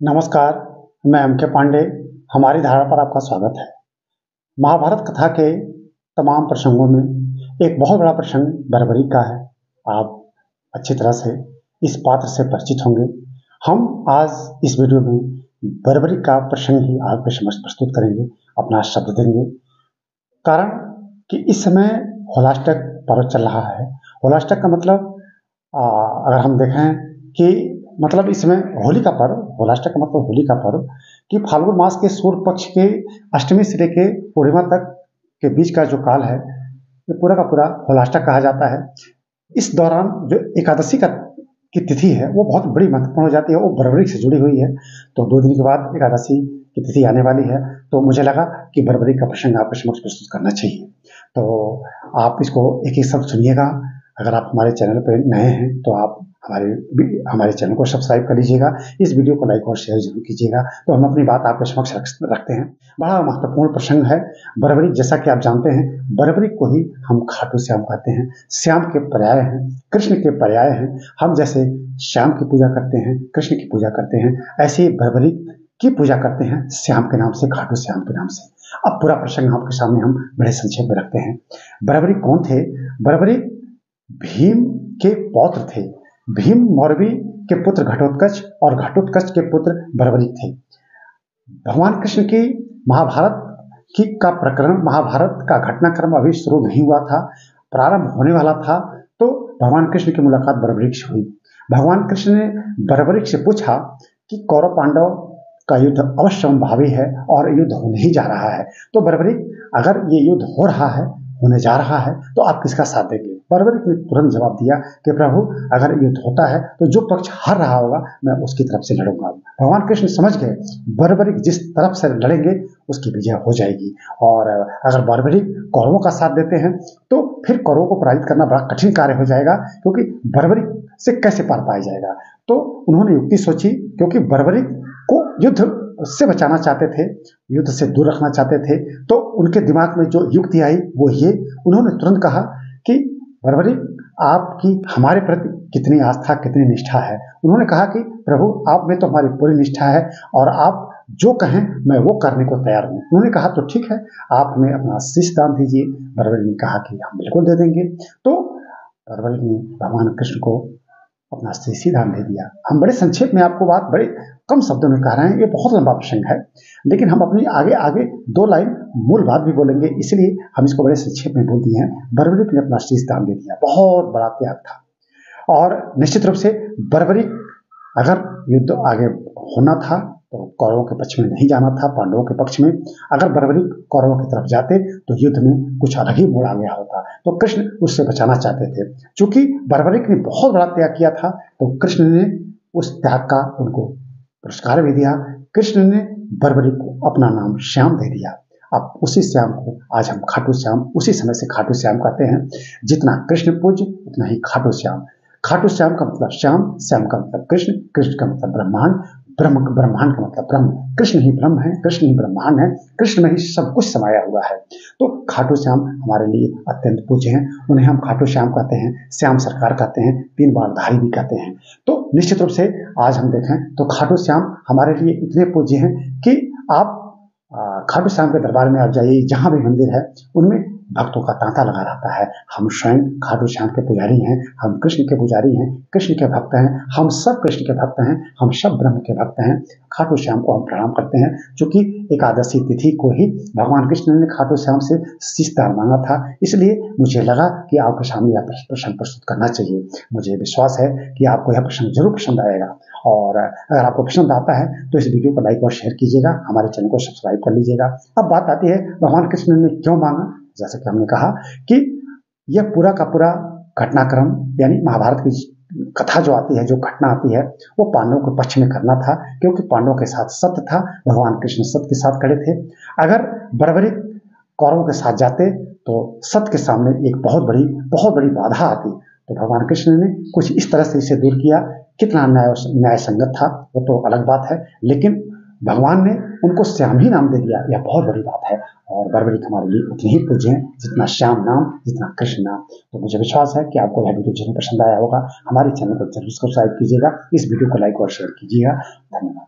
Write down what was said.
नमस्कार, मैं एम.के. पांडे। हमारी धारा पर आपका स्वागत है। महाभारत कथा के तमाम प्रसंगों में एक बहुत बड़ा प्रसंग बर्बरी का है। आप अच्छी तरह से इस पात्र से परिचित होंगे। हम आज इस वीडियो में बर्बरी का प्रसंग ही आपके समक्ष प्रस्तुत करेंगे, अपना शब्द देंगे। कारण कि इस समय होलाष्टक पर्व चल रहा है। होलाष्टक का मतलब अगर हम देखें कि मतलब इसमें होली का पर्व, होलाष्टक का मतलब होली का पर्व, कि फाल्गुन मास के शुक्ल पक्ष के अष्टमी से लेके पूर्णिमा तक के बीच का जो काल है, ये पूरा का पूरा होलाष्टक कहा जाता है। इस दौरान जो एकादशी की तिथि है वो बहुत बड़ी महत्वपूर्ण हो जाती है, वो बर्बरी से जुड़ी हुई है। तो 2 दिन के बाद एकादशी की तिथि आने वाली है, तो मुझे लगा कि बर्बरी का प्रसंग आपके समक्ष प्रस्तुत करना चाहिए। तो आप इसको एक एक शब्द सुनिएगा। अगर आप हमारे चैनल पर नए हैं तो आप हमारे चैनल को सब्सक्राइब कर लीजिएगा। इस वीडियो को लाइक और शेयर जरूर कीजिएगा। तो हम अपनी बात आपके समक्ष रखते हैं। बड़ा महत्वपूर्ण प्रसंग है बर्बरी। जैसा कि आप जानते हैं, बर्बरी को ही हम खाटू श्याम कहते हैं। श्याम के पर्याय हैं, कृष्ण के पर्याय हैं। हम जैसे श्याम की पूजा करते हैं, कृष्ण की पूजा करते हैं, ऐसे ही बर्बरी की पूजा करते हैं श्याम के नाम से, खाटू श्याम के नाम से। अब पूरा प्रसंग आपके सामने हम बड़े संक्षेप में रखते हैं। बर्बरी कौन थे? बर्बरी भीम के पौत्र थे। भीम मौर्वी के पुत्र घटोत्कच और घटोत्कच के पुत्र बर्बरी थे। भगवान कृष्ण की महाभारत का प्रकरण, महाभारत का घटनाक्रम अभी शुरू नहीं हुआ था, प्रारंभ होने वाला था। तो भगवान कृष्ण की मुलाकात बर्बरीक से हुई। भगवान कृष्ण ने बर्बरीक से पूछा कि कौरव पांडव का युद्ध अवश्य भावी है और युद्ध होने ही जा रहा है, तो बर्बरीक अगर ये युद्ध हो रहा है, होने जा रहा है, तो आप किसका साथ देंगे? बर्बरीक ने तुरंत जवाब दिया कि प्रभु, अगर युद्ध होता है तो जो पक्ष हार रहा होगा मैं उसकी तरफ से लड़ूंगा। भगवान कृष्ण समझ गए बर्बरीक जिस तरफ से लड़ेंगे उसकी विजय हो जाएगी। और अगर बर्बरीक कौरवों का साथ देते हैं तो फिर कौरवों को पराजित करना बड़ा कठिन कार्य हो जाएगा, क्योंकि बर्बरीक से कैसे पार पाया जाएगा। तो उन्होंने युक्ति सोची, क्योंकि बर्बरीक को युद्ध से बचाना चाहते थे, युद्ध से दूर रखना चाहते थे। तो उनके दिमाग में जो युक्ति आई वो ये, उन्होंने तुरंत कहा कि बर्बरीक, आपकी हमारे प्रति कितनी आस्था, कितनी निष्ठा है। उन्होंने कहा कि प्रभु, आप में तो हमारी पूरी निष्ठा है और आप जो कहें मैं वो करने को तैयार हूँ। उन्होंने कहा तो ठीक है, आप हमें अपना शीश दान दीजिए। बर्बरीक ने कहा कि हम बिल्कुल दे देंगे। तो बर्बरीक ने भगवान कृष्ण को अपना शीश दान दे दिया। हम बड़े संक्षेप में आपको बात बड़े कम शब्दों में कह रहे हैं, ये बहुत लंबा प्रसंग है, लेकिन हम अपनी आगे 2 लाइन मूल बात भी बोलेंगे, इसलिए हम इसको बड़े संक्षेप में बोल दिए हैं। बर्बरीक ने अपना शीश दान दे दिया। बहुत बड़ा त्याग था। और निश्चित रूप से बर्बरीक, अगर युद्ध आगे होना था तो कौरवों के पक्ष में नहीं जाना था, पांडवों के पक्ष में। अगर बर्बरीक कौरवों की तरफ जाते तो युद्ध में कुछ अलग ही मोड़ आ गया होता। तो कृष्ण उससे बचाना चाहते थे। चूंकि बर्बरीक ने बहुत बड़ा त्याग किया था, तो कृष्ण ने उस त्याग का उनको पुरस्कार भी दिया। कृष्ण ने बर्बरीक को अपना नाम श्याम दे दिया। अब उसी श्याम को आज हम खाटू श्याम, उसी समय से खाटू श्याम कहते हैं। जितना कृष्ण पूज्य उतना ही खाटू श्याम। खाटू श्याम का मतलब श्याम, श्याम का मतलब कृष्ण, कृष्ण का मतलब ब्रह्मांड, ब्रह्मांड का मतलब ब्रह्म। कृष्ण ही ब्रह्म है, कृष्ण ही ब्रह्मांड है, कृष्ण में ही सब कुछ समाया हुआ है। तो खाटू श्याम हमारे लिए अत्यंत पूज्य हैं। उन्हें हम खाटू श्याम कहते हैं, श्याम सरकार कहते हैं, 3 बारधारी भी कहते हैं। तो निश्चित रूप से आज हम देखें तो खाटू श्याम हमारे लिए इतने पूज्य हैं कि आप खाटू श्याम के दरबार में आप जाइए, जहाँ भी मंदिर है उनमें भक्तों का तांता लगा रहता है। हम स्वयं खाटू श्याम के पुजारी हैं, हम कृष्ण के पुजारी हैं, कृष्ण के भक्त हैं, हम सब कृष्ण के भक्त हैं, हम सब ब्रह्म के भक्त हैं। खाटू श्याम को हम प्रणाम करते हैं। चूंकि एकादशी तिथि को ही भगवान कृष्ण ने खाटू श्याम से शीश दान मांगा था, इसलिए मुझे लगा कि आपके सामने यह प्रसंग प्रस्तुत करना चाहिए। मुझे विश्वास है कि आपको यह प्रसंग जरूर पसंद आएगा, और अगर आपको पसंद आता है तो इस वीडियो को लाइक और शेयर कीजिएगा, हमारे चैनल को सब्सक्राइब कर लीजिएगा। अब बात आती है भगवान कृष्ण ने क्यों मांगा। जैसे कि हमने कहा कि यह पूरा का पूरा घटनाक्रम, यानी महाभारत की कथा जो आती है, जो घटना आती है, वो पांडवों के पक्ष में करना था, क्योंकि पांडवों के साथ सत्य था। भगवान कृष्ण सत्य के साथ खड़े थे। अगर बर्बरीक कौरवों के साथ जाते तो सत्य के सामने एक बहुत बड़ी बाधा आती। तो भगवान कृष्ण ने कुछ इस तरह से इसे दूर किया। कितना न्याय संगत था वो तो अलग बात है, लेकिन भगवान ने उनको श्याम ही नाम दे दिया, यह बहुत बड़ी बात है। और बर्बरीक हमारे लिए उतने ही पूज्य हैं जितना श्याम नाम, जितना कृष्ण नाम। तो मुझे विश्वास है कि आपको यह वीडियो जरूर पसंद आया होगा। हमारे चैनल को जरूर सब्सक्राइब कीजिएगा, इस वीडियो को लाइक और शेयर कीजिएगा। धन्यवाद।